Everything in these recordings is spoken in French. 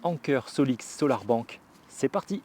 Anker Solix Solar Bank. C'est parti!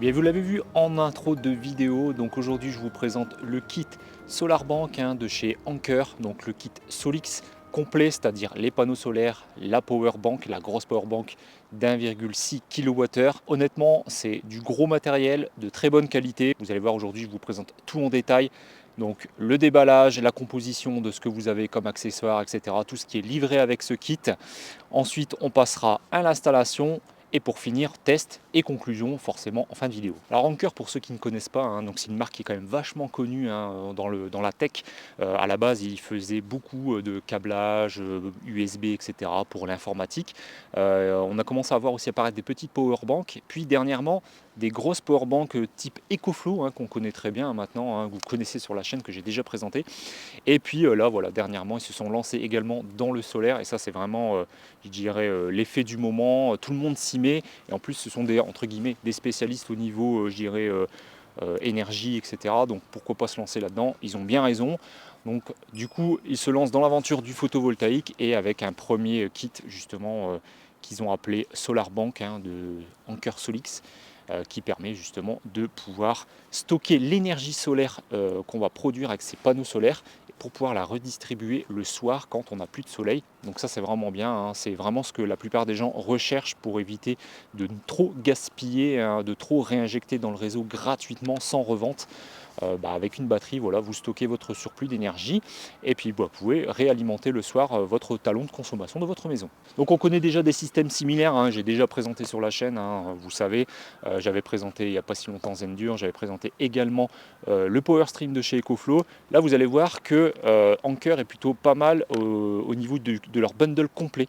Eh bien, vous l'avez vu en intro de vidéo, donc aujourd'hui je vous présente le kit Solar Bank de chez Anker, donc le kit Solix complet, c'est-à-dire les panneaux solaires, la power bank, la grosse power bank d'1,6 kWh. Honnêtement, c'est du gros matériel de très bonne qualité. Vous allez voir aujourd'hui, je vous présente tout en détail. Donc le déballage, la composition de ce que vous avez comme accessoires, etc. Tout ce qui est livré avec ce kit. Ensuite, on passera à l'installation. Et pour finir, test et conclusion forcément en fin de vidéo. Alors Anker, pour ceux qui ne connaissent pas, donc c'est une marque qui est quand même vachement connue dans la tech. À la base, ils faisaient beaucoup de câblage, USB, etc. pour l'informatique. On a commencé à voir aussi apparaître des petites powerbanks. Puis dernièrement, des grosses powerbanks type EcoFlow, qu'on connaît très bien maintenant, que vous connaissez sur la chaîne, que j'ai déjà présenté. Et puis là, voilà, dernièrement, ils se sont lancés également dans le solaire. Et ça, c'est vraiment, je dirais, l'effet du moment. Tout le monde s'y met. Et en plus, ce sont des, entre guillemets, des spécialistes au niveau, je dirais, énergie, etc. Donc, pourquoi pas se lancer là-dedans? Ils ont bien raison. Donc, du coup, ils se lancent dans l'aventure du photovoltaïque et avec un premier kit, justement, qu'ils ont appelé Solar Bank de Anker Solix. Qui permet justement de pouvoir stocker l'énergie solaire qu'on va produire avec ces panneaux solaires pour pouvoir la redistribuer le soir quand on n'a plus de soleil. Donc ça, c'est vraiment bien, c'est vraiment ce que la plupart des gens recherchent pour éviter de trop gaspiller, de trop réinjecter dans le réseau gratuitement sans revente. Avec une batterie, voilà, vous stockez votre surplus d'énergie et puis vous pouvez réalimenter le soir votre talon de consommation de votre maison. Donc on connaît déjà des systèmes similaires, j'ai déjà présenté sur la chaîne, vous savez, j'avais présenté il n'y a pas si longtemps Zendur, j'avais présenté également le Power Stream de chez EcoFlow. Là vous allez voir que Anker est plutôt pas mal au niveau de leur bundle complet,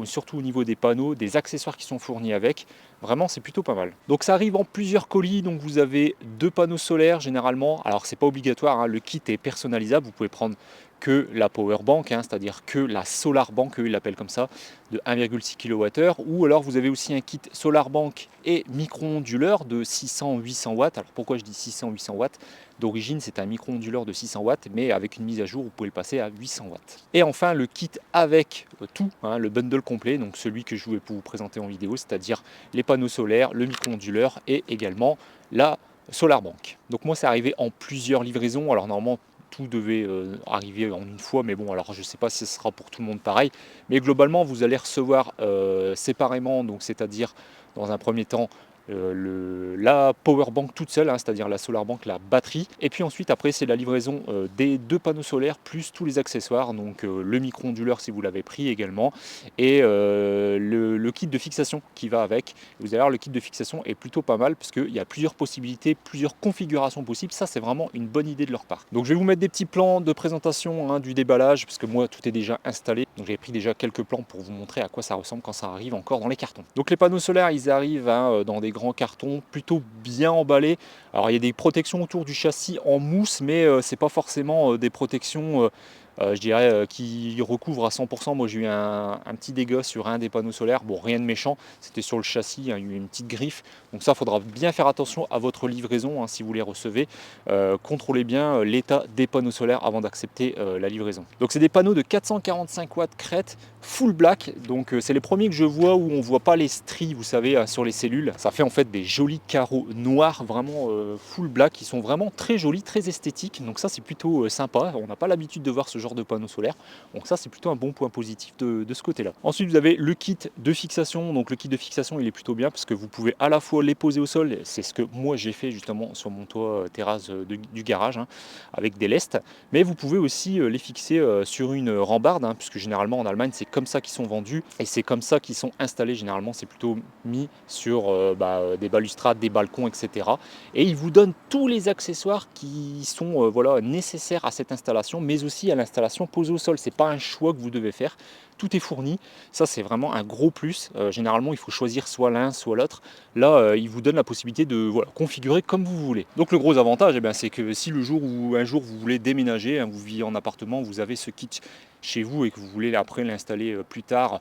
surtout au niveau des panneaux, des accessoires qui sont fournis avec. Vraiment, c'est plutôt pas mal. Donc ça arrive en plusieurs colis, donc vous avez 2 panneaux solaires généralement. Alors c'est pas obligatoire, le kit est personnalisable, vous pouvez prendre que la power bank, c'est-à-dire que la solar bank, eux ils l'appellent comme ça, de 1,6 kWh, ou alors vous avez aussi un kit solar bank et micro-onduleur de 600-800 watts. Alors pourquoi je dis 600-800 watts? D'origine c'est un micro-onduleur de 600 watts, mais avec une mise à jour vous pouvez le passer à 800 watts. Et enfin le kit avec tout, le bundle complet, donc celui que je vais vous présenter en vidéo, c'est-à-dire les panneaux solaires, le micro-onduleur et également la solar bank. Donc moi c'est arrivé en plusieurs livraisons, alors normalement tout devait arriver en une fois, mais bon, alors je ne sais pas si ce sera pour tout le monde pareil, mais globalement vous allez recevoir séparément, donc c'est-à-dire dans un premier temps la power bank toute seule, c'est-à-dire la solar bank, la batterie, et puis ensuite après c'est la livraison des 2 panneaux solaires plus tous les accessoires, donc le micro-onduleur si vous l'avez pris également, et le kit de fixation qui va avec. Vous allez voir, le kit de fixation est plutôt pas mal parce qu'il y a plusieurs possibilités, plusieurs configurations possibles. Ça c'est vraiment une bonne idée de leur part. Donc je vais vous mettre des petits plans de présentation du déballage parce que moi tout est déjà installé, donc j'ai pris déjà quelques plans pour vous montrer à quoi ça ressemble quand ça arrive encore dans les cartons. Donc les panneaux solaires ils arrivent dans des grands cartons plutôt bien emballés. Alors il y a des protections autour du châssis en mousse, mais c'est pas forcément des protections je dirais qui recouvrent à 100%. Moi j'ai eu un petit dégât sur un des panneaux solaires, bon rien de méchant, c'était sur le châssis, il y a eu une petite griffe, donc ça faudra bien faire attention à votre livraison si vous les recevez. Contrôlez bien l'état des panneaux solaires avant d'accepter la livraison. Donc c'est des panneaux de 445 watts crête full black, donc c'est les premiers que je vois où on voit pas les stries, vous savez, sur les cellules. Ça fait en fait des jolis carreaux noirs vraiment full black, qui sont vraiment très jolis, très esthétiques, donc ça c'est plutôt sympa. On n'a pas l'habitude de voir ce genre genre de panneaux solaires. Donc ça, c'est plutôt un bon point positif de ce côté-là. Ensuite, vous avez le kit de fixation. Donc le kit de fixation, il est plutôt bien parce que vous pouvez à la fois les poser au sol, c'est ce que moi j'ai fait justement sur mon toit terrasse du garage, hein, avec des lestes, mais vous pouvez aussi les fixer sur une rambarde, hein, puisque généralement en Allemagne, c'est comme ça qu'ils sont vendus et c'est comme ça qu'ils sont installés. Généralement, c'est plutôt mis sur des balustrades, des balcons, etc. Et ils vous donnent tous les accessoires qui sont voilà, nécessaires à cette installation, mais aussi à l'installation posée au sol. C'est pas un choix que vous devez faire. Tout est fourni. Ça, c'est vraiment un gros plus. Généralement, il faut choisir soit l'un, soit l'autre. Là, il vous donne la possibilité de voilà, configurer comme vous voulez. Donc, le gros avantage, eh bien, c'est que si le jour où un jour vous voulez déménager, hein, vous vivez en appartement, vous avez ce kit chez vous et que vous voulez après l'installer plus tard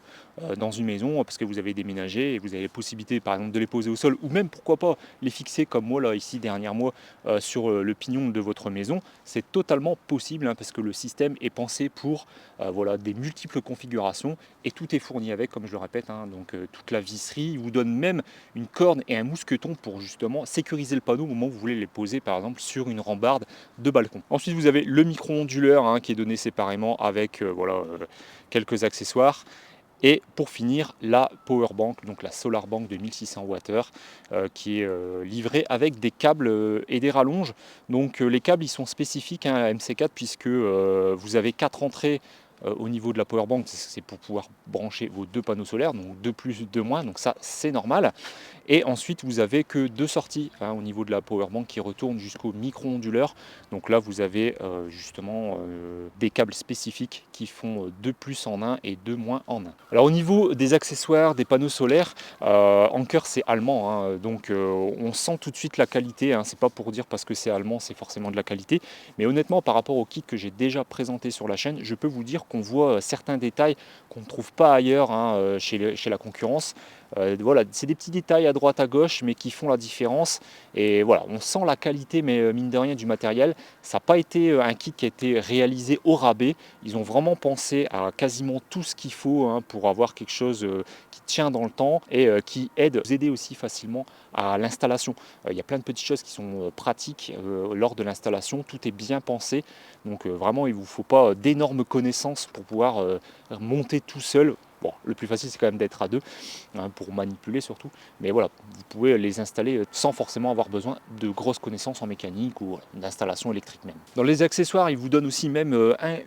dans une maison parce que vous avez déménagé et vous avez la possibilité par exemple de les poser au sol ou même pourquoi pas les fixer comme moi là ici derrière moi sur le pignon de votre maison, c'est totalement possible hein, parce que le système est pensé pour voilà, des multiples configurations et tout est fourni avec, comme je le répète, hein, donc toute la visserie. Il vous donne même une corne et un mousqueton pour justement sécuriser le panneau au moment où vous voulez les poser par exemple sur une rambarde de balcon. Ensuite vous avez le micro-onduleur hein, qui est donné séparément avec quelques accessoires. Et pour finir, la power bank, donc la solar bank de 1600 Wh, qui est livrée avec des câbles et des rallonges. Donc les câbles ils sont spécifiques hein, à MC4 puisque vous avez 4 entrées au niveau de la power bank, c'est pour pouvoir brancher vos 2 panneaux solaires, donc 2 plus, 2 moins, donc ça c'est normal. Et ensuite vous avez que 2 sorties hein, au niveau de la power bank qui retournent jusqu'au micro-onduleur. Donc là vous avez justement des câbles spécifiques qui font 2 plus en 1 et 2 moins en 1. Alors au niveau des accessoires, des panneaux solaires, Anker c'est allemand, hein, donc on sent tout de suite la qualité, hein, c'est pas pour dire parce que c'est allemand c'est forcément de la qualité, mais honnêtement par rapport au kit que j'ai déjà présenté sur la chaîne, je peux vous dire qu'on voit certains détails qu'on ne trouve pas ailleurs hein, chez la concurrence. Voilà, c'est des petits détails à droite à gauche mais qui font la différence et voilà, on sent la qualité mais mine de rien du matériel. Ça n'a pas été un kit qui a été réalisé au rabais, ils ont vraiment pensé à quasiment tout ce qu'il faut hein, pour avoir quelque chose qui tient dans le temps et qui vous aider aussi facilement à l'installation. Il y a plein de petites choses qui sont pratiques lors de l'installation, tout est bien pensé, donc vraiment il ne vous faut pas d'énormes connaissances pour pouvoir monter tout seul. Bon, le plus facile c'est quand même d'être à 2 hein, pour manipuler surtout, mais voilà, vous pouvez les installer sans forcément avoir besoin de grosses connaissances en mécanique ou d'installation électrique même. Dans les accessoires, ils vous donnent aussi même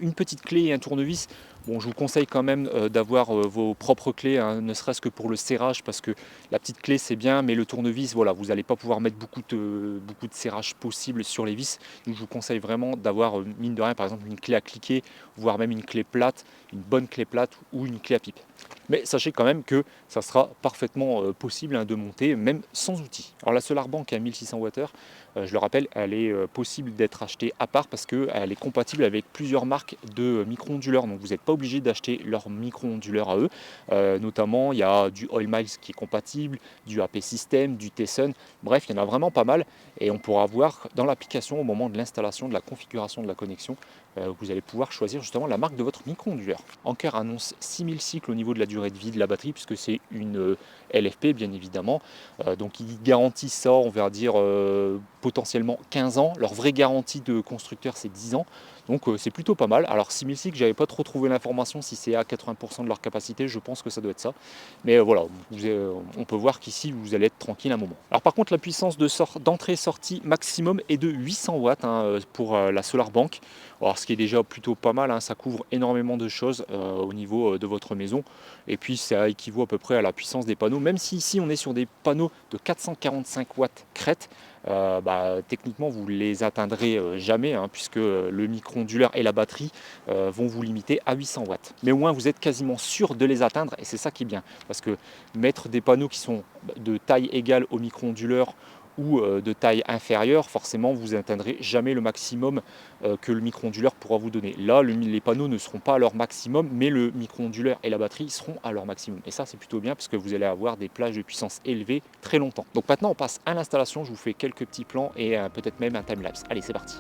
une petite clé et un tournevis. Bon, je vous conseille quand même d'avoir vos propres clés, hein, ne serait-ce que pour le serrage, parce que la petite clé c'est bien, mais le tournevis, voilà, vous n'allez pas pouvoir mettre beaucoup de serrage possible sur les vis. Donc je vous conseille vraiment d'avoir, mine de rien, par exemple une clé à cliquer, voire même une clé plate, une bonne clé plate ou une clé à pipe. Mais sachez quand même que ça sera parfaitement possible hein, de monter, même sans outils. Alors la Solar Bank à 1600 Wh, je le rappelle, elle est possible d'être achetée à part parce qu'elle est compatible avec plusieurs marques de micro-onduleurs. Donc vous n'êtes pas obligé d'acheter leur micro-onduleur à eux. Notamment, il y a du Oil Miles qui est compatible, du AP System, du Tesson. Bref, il y en a vraiment pas mal. Et on pourra voir dans l'application au moment de l'installation, de la configuration de la connexion, vous allez pouvoir choisir justement la marque de votre micro-onduleur. Anker annonce 6000 cycles au niveau de la durée de vie de la batterie puisque c'est une LFP bien évidemment. Donc ils garantissent ça, on va dire potentiellement 15 ans. Leur vraie garantie de constructeur c'est 10 ans. Donc c'est plutôt pas mal. Alors 6000 cycles, j'avais pas trop trouvé l'information si c'est à 80% de leur capacité, je pense que ça doit être ça. Mais voilà, on peut voir qu'ici vous allez être tranquille un moment. Alors par contre la puissance d'entrée-sortie maximum est de 800 watts hein, pour la Solar Bank. Alors ce qui est déjà plutôt pas mal, hein, ça couvre énormément de choses au niveau de votre maison. Et puis ça équivaut à peu près à la puissance des panneaux, même si ici on est sur des panneaux de 445 watts crête. Techniquement vous ne les atteindrez jamais hein, puisque le micro-onduleur et la batterie vont vous limiter à 800 watts. Mais au moins vous êtes quasiment sûr de les atteindre et c'est ça qui est bien parce que mettre des panneaux qui sont de taille égale au micro-onduleur ou de taille inférieure, forcément vous n'atteindrez jamais le maximum que le micro-onduleur pourra vous donner. Là, les panneaux ne seront pas à leur maximum, mais le micro-onduleur et la batterie seront à leur maximum. Et ça, c'est plutôt bien parce que vous allez avoir des plages de puissance élevées très longtemps. Donc maintenant, on passe à l'installation. Je vous fais quelques petits plans et peut-être même un time-lapse. Allez, c'est parti.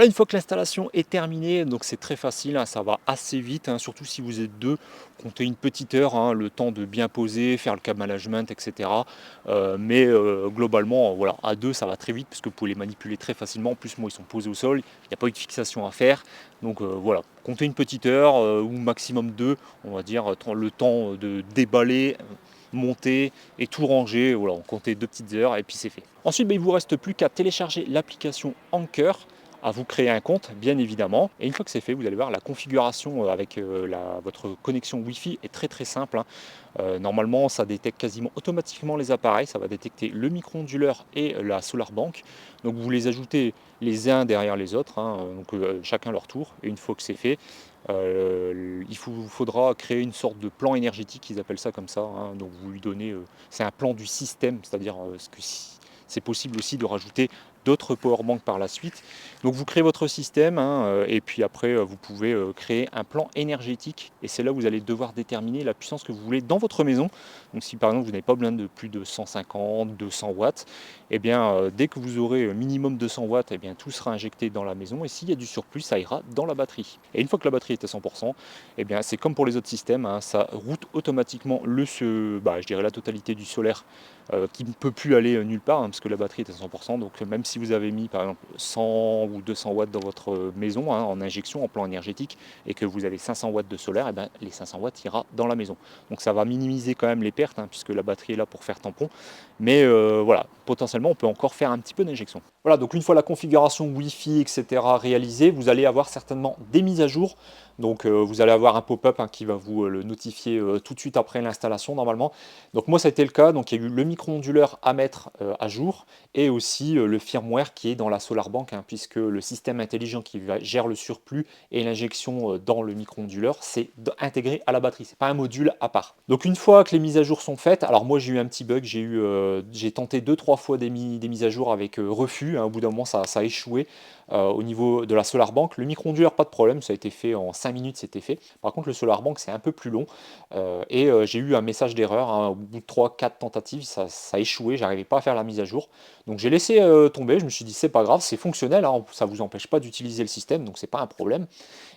Voilà, une fois que l'installation est terminée, donc c'est très facile, hein, ça va assez vite, hein, surtout si vous êtes deux, comptez une petite heure, hein, le temps de bien poser, faire le câble management, etc. Mais globalement, voilà, à deux, ça va très vite parce que vous pouvez les manipuler très facilement. En plus, moi, ils sont posés au sol, il n'y a pas eu de fixation à faire. Donc voilà, comptez une petite heure ou maximum deux, on va dire, le temps de déballer, monter et tout ranger. Voilà, on comptait 2 petites heures et puis c'est fait. Ensuite, il ne vous reste plus qu'à télécharger l'application Anker, à vous créer un compte bien évidemment, et une fois que c'est fait, vous allez voir la configuration avec votre connexion Wi-Fi est très très simple, hein. Normalement ça détecte quasiment automatiquement les appareils, ça va détecter le micro-onduleur et la solar bank, donc vous les ajoutez les uns derrière les autres, hein, donc chacun leur tour, et une fois que c'est fait, il faudra créer une sorte de plan énergétique, ils appellent ça comme ça, hein. Donc vous lui donnez, c'est un plan du système, c'est-à-dire c'est possible aussi de rajouter d'autres powerbanks par la suite. Donc vous créez votre système, hein, et puis après vous pouvez créer un plan énergétique, et c'est là où vous allez devoir déterminer la puissance que vous voulez dans votre maison. Donc si par exemple vous n'avez pas besoin de plus de 150, 200 watts, et bien dès que vous aurez minimum 200 watts, et bien tout sera injecté dans la maison, et s'il y a du surplus, ça ira dans la batterie. Et une fois que la batterie est à 100%, et bien c'est comme pour les autres systèmes, hein, ça route automatiquement je dirais la totalité du solaire qui ne peut plus aller nulle part, hein, parce que la batterie est à 100%. Donc même si vous avez mis par exemple 100 ou 200 watts dans votre maison, hein, en injection, en plan énergétique, et que vous avez 500 watts de solaire, et bien, les 500 watts ira dans la maison. Donc ça va minimiser quand même les pertes, hein, puisque la batterie est là pour faire tampon. Mais voilà, potentiellement on peut encore faire un petit peu d'injection. Voilà, donc une fois la configuration Wi-Fi, etc. réalisée, vous allez avoir certainement des mises à jour. Donc vous allez avoir un pop-up, hein, qui va vous le notifier tout de suite après l'installation normalement. Donc moi ça a été le cas, donc il y a eu le micro-onduleur à mettre à jour, et aussi le firmware qui est dans la Solar Bank, hein, puisque le système intelligent qui gère le surplus et l'injection dans le micro-onduleur, c'est intégré à la batterie, c'est pas un module à part. Donc une fois que les mises à jour sont faites, alors moi j'ai eu un petit bug, j'ai tenté 2-3 fois des mises à jour avec refus, hein, au bout d'un moment ça a échoué. Au niveau de la Solar Bank, le micro-onduleur pas de problème, ça a été fait en 5 minutes, c'était fait. Par contre le Solar Bank c'est un peu plus long, et j'ai eu un message d'erreur, hein, au bout de 3-4 tentatives, ça a échoué, j'arrivais pas à faire la mise à jour. Donc j'ai laissé tomber, je me suis dit c'est pas grave, c'est fonctionnel, hein, ça vous empêche pas d'utiliser le système, donc c'est pas un problème.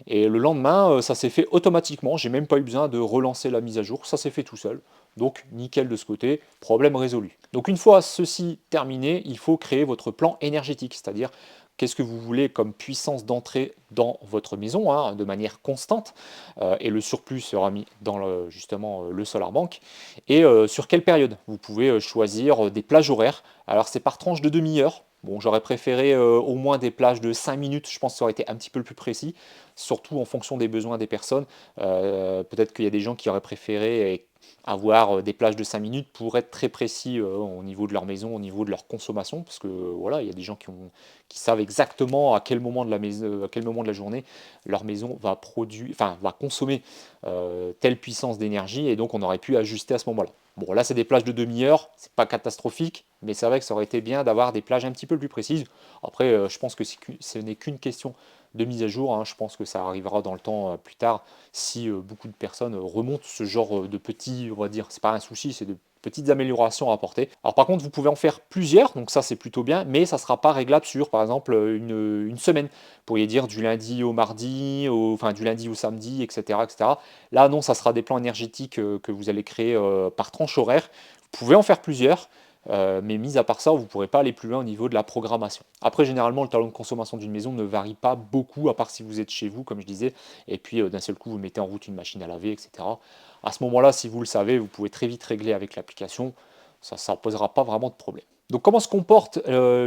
Et le lendemain, ça s'est fait automatiquement, j'ai même pas eu besoin de relancer la mise à jour, ça s'est fait tout seul. Donc nickel de ce côté, problème résolu. Donc une fois ceci terminé, il faut créer votre plan énergétique, c'est-à-dire qu'est-ce que vous voulez comme puissance d'entrée dans votre maison, hein, de manière constante, et le surplus sera mis dans justement le Solar Bank, et sur quelle période. Vous pouvez choisir des plages horaires, alors c'est par tranche de demi-heure. Bon, j'aurais préféré au moins des plages de 5 minutes, je pense que ça aurait été un petit peu plus précis, surtout en fonction des besoins des personnes. Peut-être qu'il y a des gens qui auraient préféré avoir des plages de 5 minutes pour être très précis au niveau de leur maison, au niveau de leur consommation, parce que voilà, il y a des gens qui savent exactement à quel moment de la maison, à quel moment de la journée leur maison va produire, enfin va consommer telle puissance d'énergie, et donc on aurait pu ajuster à ce moment-là. Bon, là c'est des plages de demi-heure, c'est pas catastrophique, mais c'est vrai que ça aurait été bien d'avoir des plages un petit peu plus précises. Après, je pense que ce n'est qu'une question de mise à jour, hein. Je pense que ça arrivera dans le temps plus tard, si beaucoup de personnes remontent ce genre de petits, on va dire, c'est pas un souci, c'est de petites améliorations à apporter. Alors par contre, vous pouvez en faire plusieurs, donc ça c'est plutôt bien, mais ça ne sera pas réglable sur, par exemple, une semaine. Vous pourriez dire du lundi au mardi, enfin du lundi au samedi, etc., etc. Là non, ça sera des plans énergétiques que vous allez créer par tranche horaire. Vous pouvez en faire plusieurs, mais mis à part ça, vous ne pourrez pas aller plus loin au niveau de la programmation. Après, généralement, le talon de consommation d'une maison ne varie pas beaucoup, à part si vous êtes chez vous, comme je disais, et puis d'un seul coup, vous mettez en route une machine à laver, etc. À ce moment-là, si vous le savez, vous pouvez très vite régler avec l'application, ça ne posera pas vraiment de problème. Donc comment se comporte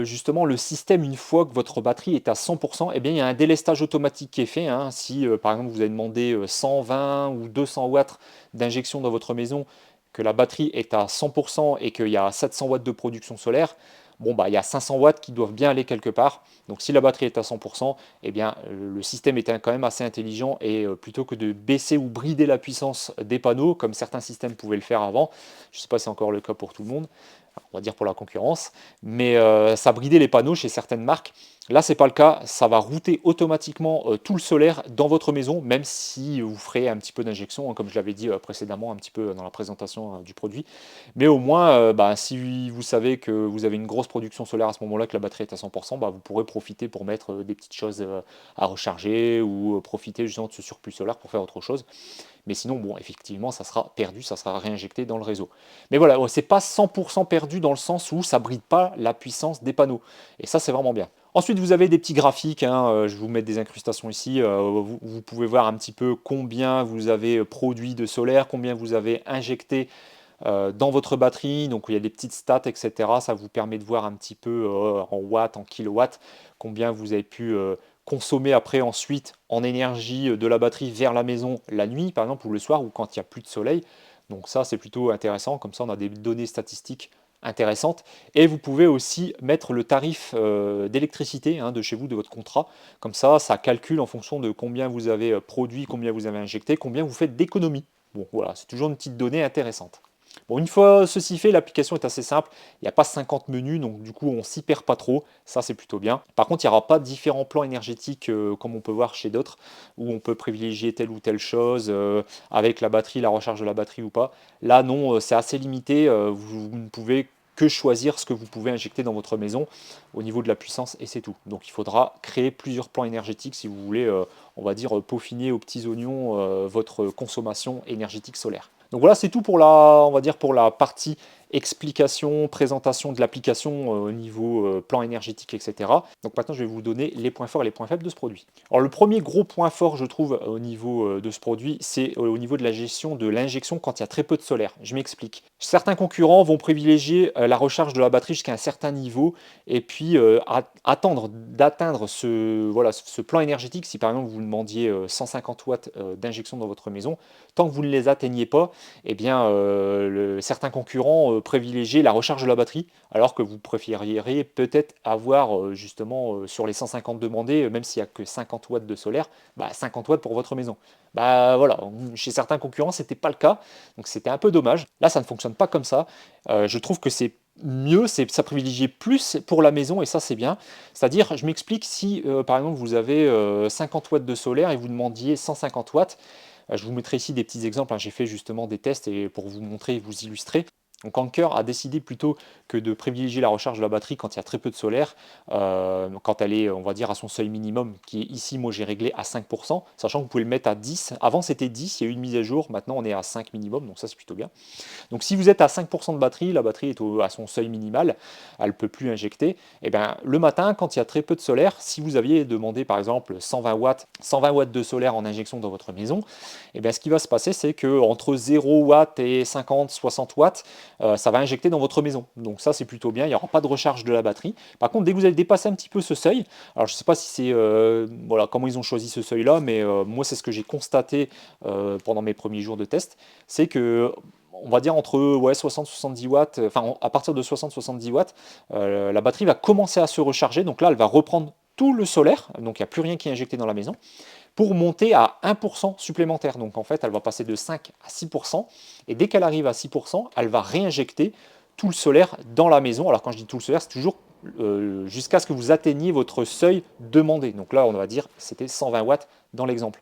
justement le système une fois que votre batterie est à 100%? Eh bien, il y a un délestage automatique qui est fait, hein. Si par exemple vous avez demandé 120 ou 200 watts d'injection dans votre maison, que la batterie est à 100% et qu'il y a 700 watts de production solaire, bon bah il y a 500 watts qui doivent bien aller quelque part. Donc si la batterie est à 100%, eh bien le système est quand même assez intelligent, et plutôt que de baisser ou brider la puissance des panneaux comme certains systèmes pouvaient le faire avant, je ne sais pas si c'est encore le cas pour tout le monde, on va dire pour la concurrence, mais ça bridait les panneaux chez certaines marques. Là, c'est pas le cas, ça va router automatiquement tout le solaire dans votre maison, même si vous ferez un petit peu d'injection, hein, comme je l'avais dit précédemment, un petit peu dans la présentation du produit. Mais au moins, si vous savez que vous avez une grosse production solaire à ce moment-là, que la batterie est à 100%, vous pourrez profiter pour mettre des petites choses à recharger ou profiter justement de ce surplus solaire pour faire autre chose. Mais sinon, bon, effectivement, ça sera perdu, ça sera réinjecté dans le réseau. Mais voilà, c'est pas 100% perdu dans le sens où ça bride pas la puissance des panneaux. Et ça, c'est vraiment bien. Ensuite, vous avez des petits graphiques, hein, je vais vous mettre des incrustations ici. Vous pouvez voir un petit peu combien vous avez produit de solaire, combien vous avez injecté dans votre batterie. Donc, il y a des petites stats, etc. Ça vous permet de voir un petit peu en watts, en kilowatts, combien vous avez pu consommer après ensuite en énergie de la batterie vers la maison la nuit, par exemple, ou le soir, ou quand il n'y a plus de soleil. Donc ça, c'est plutôt intéressant. Comme ça, on a des données statistiques intéressantes. Et vous pouvez aussi mettre le tarif d'électricité de chez vous, de votre contrat. Comme ça calcule en fonction de combien vous avez produit, combien vous avez injecté, combien vous faites d'économie. Bon, voilà, c'est toujours une petite donnée intéressante. Bon, une fois ceci fait, l'application est assez simple. Il n'y a pas 50 menus, donc du coup, on s'y perd pas trop. Ça, c'est plutôt bien. Par contre, il n'y aura pas différents plans énergétiques comme on peut voir chez d'autres, où on peut privilégier telle ou telle chose avec la batterie, la recharge de la batterie ou pas. Là, non, c'est assez limité. Vous ne pouvez que choisir ce que vous pouvez injecter dans votre maison au niveau de la puissance et c'est tout. Donc il faudra créer plusieurs plans énergétiques si vous voulez, on va dire, peaufiner aux petits oignons votre consommation énergétique solaire. Donc voilà, c'est tout pour on va dire pour la partie explication, présentation de l'application au niveau plan énergétique, etc. Donc maintenant, je vais vous donner les points forts et les points faibles de ce produit. Alors le premier gros point fort, je trouve, au niveau de ce produit, c'est au niveau de la gestion de l'injection quand il y a très peu de solaire. Je m'explique. Certains concurrents vont privilégier la recharge de la batterie jusqu'à un certain niveau et puis attendre d'atteindre ce plan énergétique. Si par exemple vous demandiez 150 watts d'injection dans votre maison, tant que vous ne les atteignez pas, eh bien, certains concurrents privilégient la recharge de la batterie, alors que vous préfériez peut-être avoir justement sur les 150 demandés, même s'il n'y a que 50 watts de solaire, 50 watts pour votre maison. Voilà, chez certains concurrents, ce n'était pas le cas, donc c'était un peu dommage. Là, ça ne fonctionne pas comme ça. Je trouve que c'est mieux, ça privilégie plus pour la maison et ça c'est bien. C'est-à-dire, je m'explique, si par exemple vous avez 50 watts de solaire et vous demandiez 150 watts, je vous mettrai ici des petits exemples, hein. J'ai fait justement des tests et pour vous montrer et vous illustrer. Donc Anker a décidé plutôt que de privilégier la recharge de la batterie quand il y a très peu de solaire, quand elle est, on va dire, à son seuil minimum, qui est ici, moi j'ai réglé à 5%, sachant que vous pouvez le mettre à 10. Avant c'était 10, il y a eu une mise à jour, maintenant on est à 5 minimum, donc ça c'est plutôt bien. Donc si vous êtes à 5% de batterie, la batterie est à son seuil minimal, elle ne peut plus injecter, et bien le matin, quand il y a très peu de solaire, si vous aviez demandé par exemple 120 watts de solaire en injection dans votre maison, et bien ce qui va se passer, c'est que entre 0 watts et 50, 60 watts, ça va injecter dans votre maison. Donc ça c'est plutôt bien, il n'y aura pas de recharge de la batterie. Par contre, dès que vous allez dépasser un petit peu ce seuil, alors je ne sais pas si c'est voilà, comment ils ont choisi ce seuil là, mais moi c'est ce que j'ai constaté pendant mes premiers jours de test, c'est que on va dire entre 60-70 watts, enfin à partir de 60-70 watts, la batterie va commencer à se recharger. Donc là, elle va reprendre tout le solaire, donc il n'y a plus rien qui est injecté dans la maison, pour monter à 1% supplémentaire. Donc en fait, elle va passer de 5 à 6%, et dès qu'elle arrive à 6%, elle va réinjecter tout le solaire dans la maison. Alors quand je dis tout le solaire, c'est toujours jusqu'à ce que vous atteigniez votre seuil demandé. Donc là, on va dire c'était 120 watts dans l'exemple.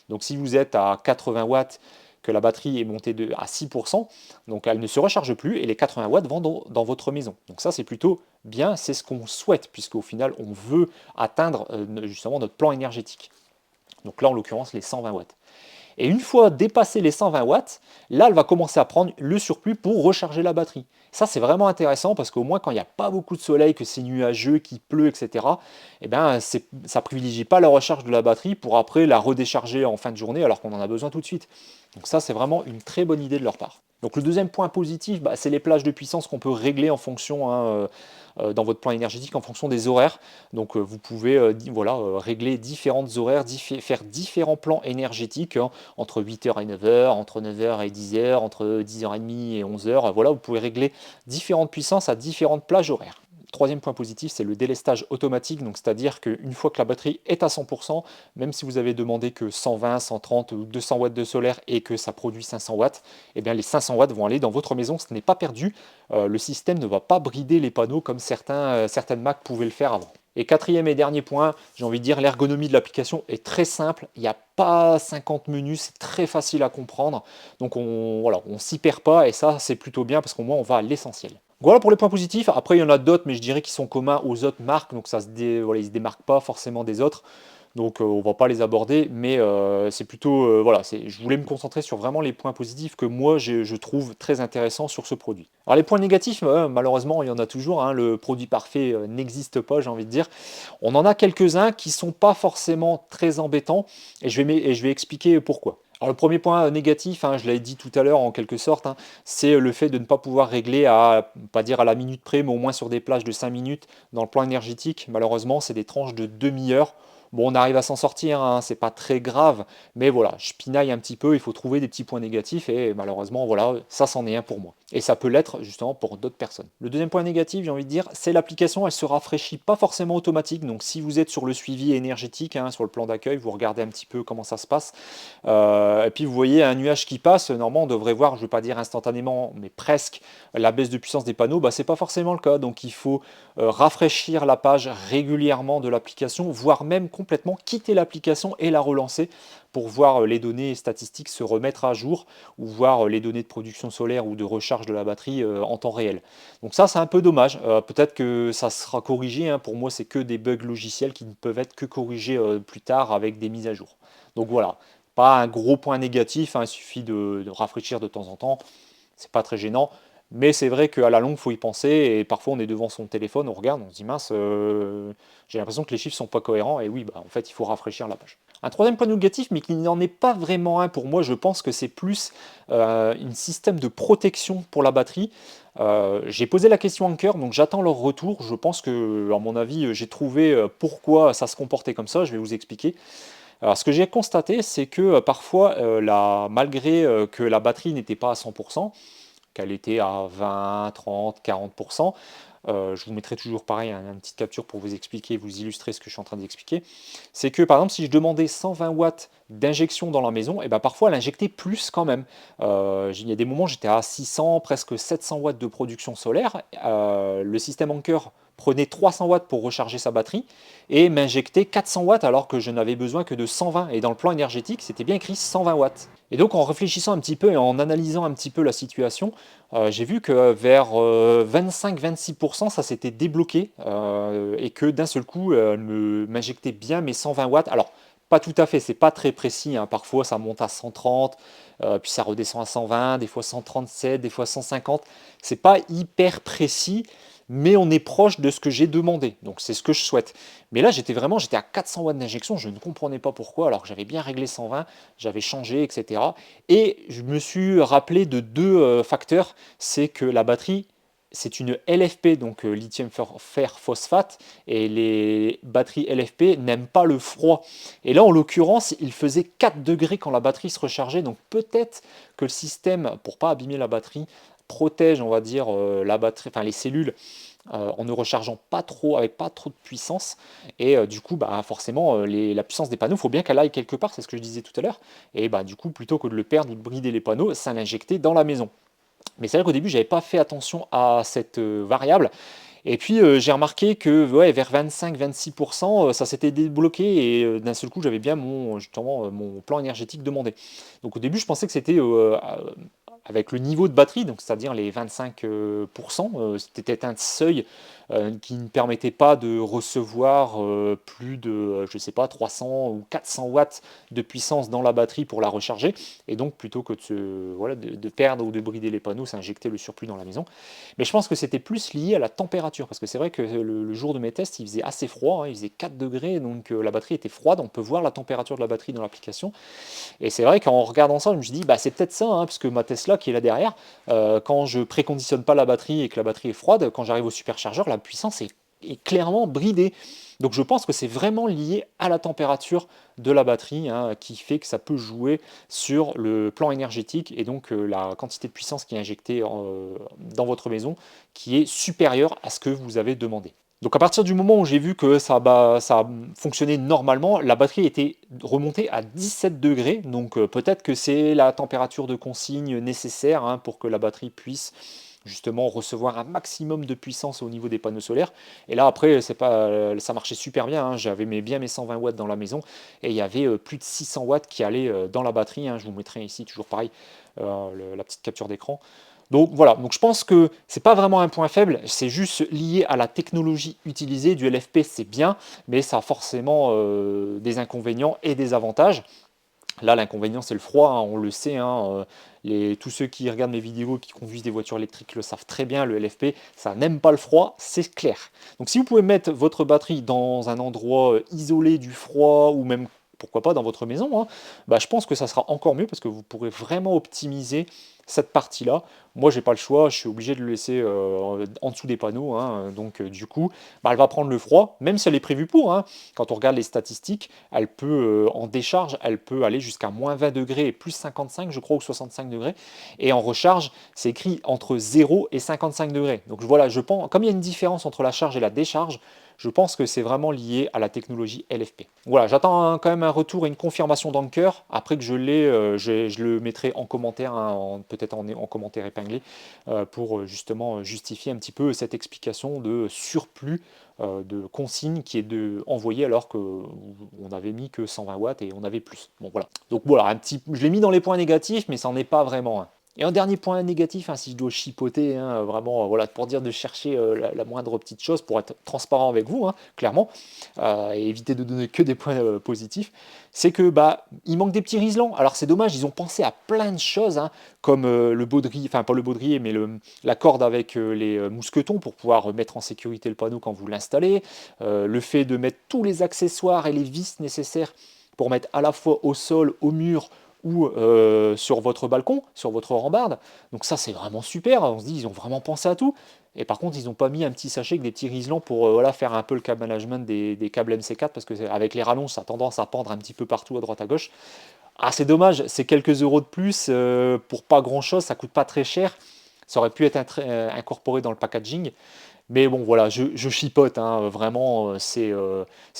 Donc si vous êtes à 80 watts, que la batterie est montée à 6%, donc elle ne se recharge plus et les 80 watts vont dans votre maison. Donc ça c'est plutôt bien, c'est ce qu'on souhaite, puisqu'au final on veut atteindre justement notre plan énergétique. Donc là en l'occurrence les 120 watts. Et une fois dépassé les 120 watts, là, elle va commencer à prendre le surplus pour recharger la batterie. Ça, c'est vraiment intéressant parce qu'au moins, quand il n'y a pas beaucoup de soleil, que c'est nuageux, qu'il pleut, etc., eh ben, ça ne privilégie pas la recharge de la batterie pour après la redécharger en fin de journée alors qu'on en a besoin tout de suite. Donc ça, c'est vraiment une très bonne idée de leur part. Donc le deuxième point positif, c'est les plages de puissance qu'on peut régler en fonction, dans votre plan énergétique, en fonction des horaires. Donc vous pouvez régler différentes horaires, faire différents plans énergétiques, hein, entre 8h et 9h, entre 9h et 10h, entre 10h30 et 11h. Voilà, vous pouvez régler différentes puissances à différentes plages horaires. Troisième point positif, c'est le délestage automatique, donc c'est-à-dire qu'une fois que la batterie est à 100%, même si vous avez demandé que 120, 130 ou 200 watts de solaire et que ça produit 500 watts, eh bien les 500 watts vont aller dans votre maison, ce n'est pas perdu. Le système ne va pas brider les panneaux comme certaines Mac pouvaient le faire avant. Et quatrième et dernier point, j'ai envie de dire, l'ergonomie de l'application est très simple. Il n'y a pas 50 menus, c'est très facile à comprendre. Donc voilà, on s'y perd pas et ça c'est plutôt bien parce qu'au moins on va à l'essentiel. Voilà pour les points positifs. Après, il y en a d'autres, mais je dirais qu'ils sont communs aux autres marques, donc voilà, ils ne se démarquent pas forcément des autres. Donc on ne va pas les aborder, mais c'est plutôt, voilà, je voulais me concentrer sur vraiment les points positifs que moi je trouve très intéressants sur ce produit. Alors les points négatifs, malheureusement il y en a toujours, hein, le produit parfait n'existe pas, j'ai envie de dire. On en a quelques-uns qui ne sont pas forcément très embêtants, et je vais expliquer pourquoi. Alors le premier point négatif, hein, je l'avais dit tout à l'heure en quelque sorte, hein, c'est le fait de ne pas pouvoir régler pas dire à la minute près, mais au moins sur des plages de 5 minutes dans le plan énergétique. Malheureusement, c'est des tranches de demi-heure. Bon, on arrive à s'en sortir, hein, c'est pas très grave, mais voilà, je pinaille un petit peu, il faut trouver des petits points négatifs et malheureusement, voilà, ça c'en est un pour moi. Et ça peut l'être justement pour d'autres personnes. Le deuxième point négatif, j'ai envie de dire, c'est l'application, elle se rafraîchit pas forcément automatique. Donc si vous êtes sur le suivi énergétique, hein, sur le plan d'accueil, vous regardez un petit peu comment ça se passe. Et puis vous voyez un nuage qui passe, normalement on devrait voir, je ne vais pas dire instantanément, mais presque la baisse de puissance des panneaux. Bah, c'est pas forcément le cas, donc il faut rafraîchir la page régulièrement de l'application, voire même complètement quitter l'application et la relancer pour voir les données statistiques se remettre à jour ou voir les données de production solaire ou de recharge de la batterie en temps réel. Donc ça c'est un peu dommage, peut-être que ça sera corrigé, hein. Pour moi c'est que des bugs logiciels qui ne peuvent être que corrigés plus tard avec des mises à jour. Donc voilà, pas un gros point négatif, hein, il suffit de rafraîchir de temps en temps, c'est pas très gênant. Mais c'est vrai qu'à la longue, il faut y penser. Et parfois, on est devant son téléphone, on regarde, on se dit mince, j'ai l'impression que les chiffres sont pas cohérents. Et oui, bah, en fait, il faut rafraîchir la page. Un troisième point négatif, mais qui n'en est pas vraiment un pour moi, je pense que c'est plus un système de protection pour la batterie. J'ai posé la question en cœur, donc j'attends leur retour. Je pense que, à mon avis, j'ai trouvé pourquoi ça se comportait comme ça. Je vais vous expliquer. Alors, ce que j'ai constaté, c'est que parfois, malgré que la batterie n'était pas à 100%, qu'elle était à 20, 30, 40%. Je vous mettrai toujours pareil une petite capture pour vous expliquer, vous illustrer ce que je suis en train d'expliquer. C'est que par exemple, si je demandais 120 watts d'injection dans la maison, et ben parfois elle injectait plus quand même. Il y a des moments j'étais à 600, presque 700 watts de production solaire. Le système Anker prenait 300 watts pour recharger sa batterie et m'injectait 400 watts alors que je n'avais besoin que de 120. Et dans le plan énergétique, c'était bien écrit 120 watts. Et donc en réfléchissant un petit peu et en analysant un petit peu la situation, j'ai vu que vers 25-26%, ça s'était débloqué et que d'un seul coup, elle m'injectait bien mes 120 watts. Alors, pas tout à fait, c'est pas très précis, hein. Parfois ça monte à 130, puis ça redescend à 120, des fois 137, des fois 150. C'est pas hyper précis, mais on est proche de ce que j'ai demandé. Donc c'est ce que je souhaite. Mais là, j'étais à 400 watts d'injection, je ne comprenais pas pourquoi, alors que j'avais bien réglé 120, j'avais changé, etc. Et je me suis rappelé de deux facteurs. C'est que la batterie, c'est une LFP, donc lithium fer phosphate, et les batteries LFP n'aiment pas le froid. Et là, en l'occurrence, il faisait 4 degrés quand la batterie se rechargeait, donc peut-être que le système, pour pas abîmer la batterie, protège, on va dire, la batterie, enfin les cellules, en ne rechargeant pas trop, avec pas trop de puissance. Et du coup, bah, forcément, la puissance des panneaux, il faut bien qu'elle aille quelque part, c'est ce que je disais tout à l'heure. Et bah, du coup, plutôt que de le perdre ou de brider les panneaux, ça l'injectait dans la maison. Mais c'est vrai qu'au début, j'avais pas fait attention à cette variable. Et puis j'ai remarqué que ouais, vers 25-26%, ça s'était débloqué et d'un seul coup, j'avais bien justement, mon plan énergétique demandé. Donc au début, je pensais que c'était avec le niveau de batterie, donc c'est-à-dire les 25%, c'était un seuil qui ne permettait pas de recevoir plus de, je sais pas, 300 ou 400 watts de puissance dans la batterie pour la recharger. Et donc, plutôt que voilà, de perdre ou de brider les panneaux, ça injectait le surplus dans la maison. Mais je pense que c'était plus lié à la température, parce que c'est vrai que le jour de mes tests, il faisait assez froid, hein, il faisait 4 degrés, donc la batterie était froide. On peut voir la température de la batterie dans l'application. Et c'est vrai qu'en regardant ça, je me suis dit, bah, c'est peut-être ça, hein, parce que ma Tesla qui est là derrière, quand je préconditionne pas la batterie et que la batterie est froide, quand j'arrive au superchargeur, la puissance est clairement bridée. Donc je pense que c'est vraiment lié à la température de la batterie, hein, qui fait que ça peut jouer sur le plan énergétique et donc la quantité de puissance qui est injectée dans votre maison qui est supérieure à ce que vous avez demandé. Donc à partir du moment où j'ai vu que ça fonctionnait normalement, la batterie était remontée à 17 degrés. Donc peut-être que c'est la température de consigne nécessaire, hein, pour que la batterie puisse justement recevoir un maximum de puissance au niveau des panneaux solaires. Et là après, c'est pas, ça marchait super bien, hein. J'avais bien mes 120 watts dans la maison et il y avait plus de 600 watts qui allaient dans la batterie, hein. Je vous mettrai ici toujours pareil la petite capture d'écran. Donc voilà, donc je pense que c'est pas vraiment un point faible, c'est juste lié à la technologie utilisée. Du LFP c'est bien, mais ça a forcément des inconvénients et des avantages. Là, l'inconvénient, c'est le froid, hein, on le sait, hein, tous ceux qui regardent mes vidéos, qui conduisent des voitures électriques le savent très bien, le LFP, ça n'aime pas le froid, c'est clair. Donc si vous pouvez mettre votre batterie dans un endroit isolé du froid, ou même, pourquoi pas, dans votre maison, hein, bah, je pense que ça sera encore mieux, parce que vous pourrez vraiment optimiser cette partie-là. Moi, j'ai pas le choix, je suis obligé de le laisser en dessous des panneaux, hein, donc du coup, bah, elle va prendre le froid, même si elle est prévue pour, hein. Quand on regarde les statistiques, elle peut, en décharge, elle peut aller jusqu'à moins 20 degrés et plus 55, je crois, ou 65 degrés. Et en recharge, c'est écrit entre 0 et 55 degrés. Donc voilà, je pense, comme il y a une différence entre la charge et la décharge, je pense que c'est vraiment lié à la technologie LFP. Voilà, j'attends quand même un retour et une confirmation d'Anker. Après que je l'ai, je le mettrai en commentaire, hein, peut-être en commentaire épinglé, pour justement justifier un petit peu cette explication de surplus de consigne qui est envoyé alors qu'on avait mis que 120 watts et on avait plus. Bon voilà. Donc voilà, je l'ai mis dans les points négatifs, mais ça n'en est pas vraiment un. Et un dernier point négatif, hein, si je dois chipoter, hein, vraiment, voilà, pour dire de chercher la moindre petite chose, pour être transparent avec vous, hein, clairement, et éviter de donner que des points positifs, c'est que il manque des petits riselants. Alors c'est dommage, ils ont pensé à plein de choses, hein, comme le baudrier, enfin pas le baudrier, mais la corde avec les mousquetons pour pouvoir mettre en sécurité le panneau quand vous l'installez, le fait de mettre tous les accessoires et les vis nécessaires pour mettre à la fois au sol, au mur, ou sur votre balcon, sur votre rambarde. Donc ça, c'est vraiment super. On se dit, ils ont vraiment pensé à tout. Et par contre, ils n'ont pas mis un petit sachet avec des petits riselants pour voilà, faire un peu le câble management des câbles MC4, parce que avec les rallonges, ça a tendance à pendre un petit peu partout à droite à gauche. Ah, c'est dommage, c'est quelques euros de plus pour pas grand-chose, ça coûte pas très cher. Ça aurait pu être incorporé dans le packaging. Mais bon, voilà, je chipote, hein, vraiment, c'est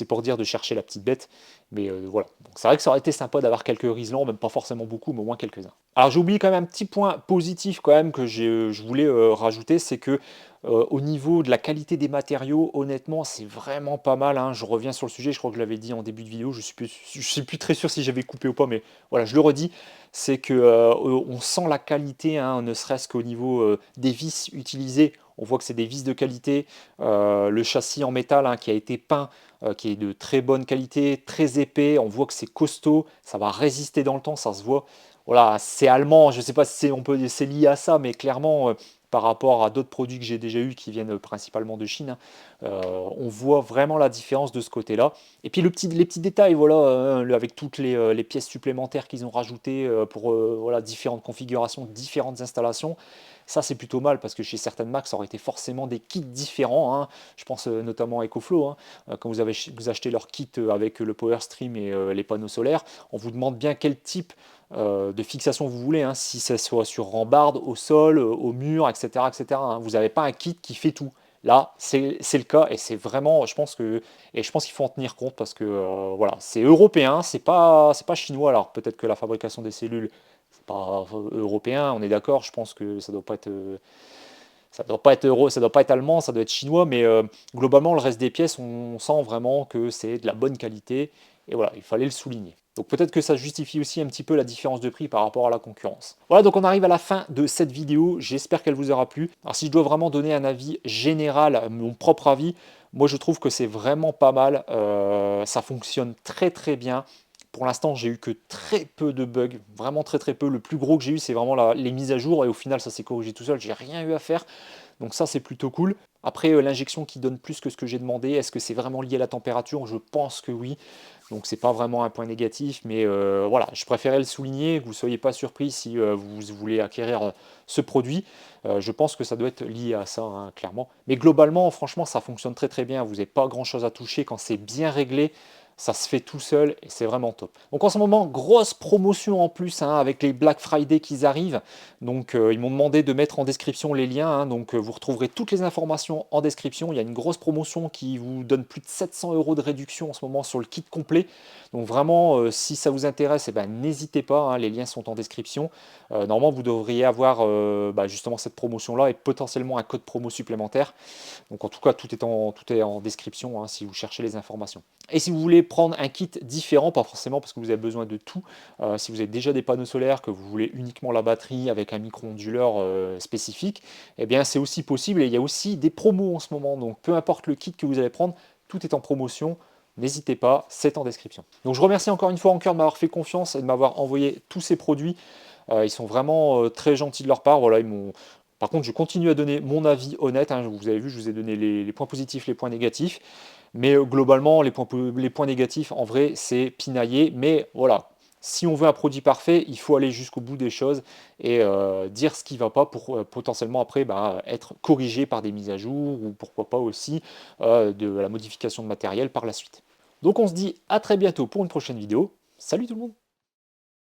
pour dire de chercher la petite bête. Mais voilà, donc c'est vrai que ça aurait été sympa d'avoir quelques riselants, même pas forcément beaucoup, mais au moins quelques-uns. Alors j'ai oublié quand même un petit point positif quand même que je voulais rajouter, c'est que au niveau de la qualité des matériaux, honnêtement, c'est vraiment pas mal, hein. Je reviens sur le sujet, je crois que je l'avais dit en début de vidéo, je suis plus très sûr si j'avais coupé ou pas, mais voilà, je le redis, c'est que on sent la qualité, hein, ne serait-ce qu'au niveau des vis utilisées. On voit que c'est des vis de qualité, le châssis en métal, hein, qui a été peint, qui est de très bonne qualité, très épais, on voit que c'est costaud, ça va résister dans le temps, ça se voit. Voilà, c'est allemand, je ne sais pas si c'est lié à ça, mais clairement, par rapport à d'autres produits que j'ai déjà eus qui viennent principalement de Chine, hein, on voit vraiment la différence de ce côté-là. Et puis les petits détails, voilà, avec toutes les pièces supplémentaires qu'ils ont rajoutées pour voilà, différentes configurations, différentes installations. Ça, c'est plutôt mal parce que chez certaines marques, ça aurait été forcément des kits différents, hein. Je pense notamment à EcoFlow, hein. Quand vous achetez leur kit avec le Power Stream et les panneaux solaires, on vous demande bien quel type de fixation vous voulez, hein, si ça soit sur rambarde, au sol, au mur, etc. etc., hein. Vous n'avez pas un kit qui fait tout. Là, c'est le cas et c'est vraiment, je pense qu'il faut en tenir compte parce que voilà, c'est européen, c'est pas chinois. Alors peut-être que la fabrication des cellules, c'est pas européen, on est d'accord. Je pense que ça doit pas être ça doit pas être allemand, ça doit être chinois, mais globalement le reste des pièces, on sent vraiment que c'est de la bonne qualité et voilà, il fallait le souligner. Donc peut-être que ça justifie aussi un petit peu la différence de prix par rapport à la concurrence. Voilà, donc on arrive à la fin de cette vidéo, j'espère qu'elle vous aura plu. Alors si je dois vraiment donner un avis général, mon propre avis, moi je trouve que c'est vraiment pas mal, ça fonctionne très très bien. Pour l'instant, j'ai eu que très peu de bugs, vraiment très très peu. Le plus gros que j'ai eu, c'est vraiment les mises à jour, et au final, ça s'est corrigé tout seul. J'ai rien eu à faire, donc ça, c'est plutôt cool. Après, l'injection qui donne plus que ce que j'ai demandé, est-ce que c'est vraiment lié à la température? Je pense que oui. Donc c'est pas vraiment un point négatif, mais voilà, je préférais le souligner, que vous ne soyez pas surpris si vous voulez acquérir ce produit. Je pense que ça doit être lié à ça, hein, clairement. Mais globalement, franchement, ça fonctionne très très bien. Vous n'avez pas grand-chose à toucher quand c'est bien réglé. Ça se fait tout seul et c'est vraiment top. Donc en ce moment, grosse promotion en plus, hein, avec les Black Friday qui arrivent. Donc ils m'ont demandé de mettre en description les liens, hein. Donc vous retrouverez toutes les informations en description. Il y a une grosse promotion qui vous donne plus de 700 € de réduction en ce moment sur le kit complet. Donc vraiment, si ça vous intéresse, eh ben, n'hésitez pas, hein, les liens sont en description. Normalement, vous devriez avoir justement cette promotion-là et potentiellement un code promo supplémentaire. Donc en tout cas, tout est en description, hein, si vous cherchez les informations. Et si vous voulez prendre un kit différent, pas forcément parce que vous avez besoin de tout, si vous avez déjà des panneaux solaires, que vous voulez uniquement la batterie avec un micro-onduleur spécifique, eh bien c'est aussi possible, et il y a aussi des promos en ce moment. Donc peu importe le kit que vous allez prendre, tout est en promotion. N'hésitez pas, c'est en description. Donc je remercie encore une fois Anker de m'avoir fait confiance et de m'avoir envoyé tous ces produits. Ils sont vraiment très gentils de leur part. Voilà, par contre, je continue à donner mon avis honnête, hein. Vous avez vu, je vous ai donné les points positifs, les points négatifs. Mais globalement, les points négatifs, en vrai, c'est pinailler. Mais voilà, si on veut un produit parfait, il faut aller jusqu'au bout des choses et dire ce qui ne va pas pour potentiellement après être corrigé par des mises à jour, ou pourquoi pas aussi de la modification de matériel par la suite. Donc on se dit à très bientôt pour une prochaine vidéo. Salut tout le monde!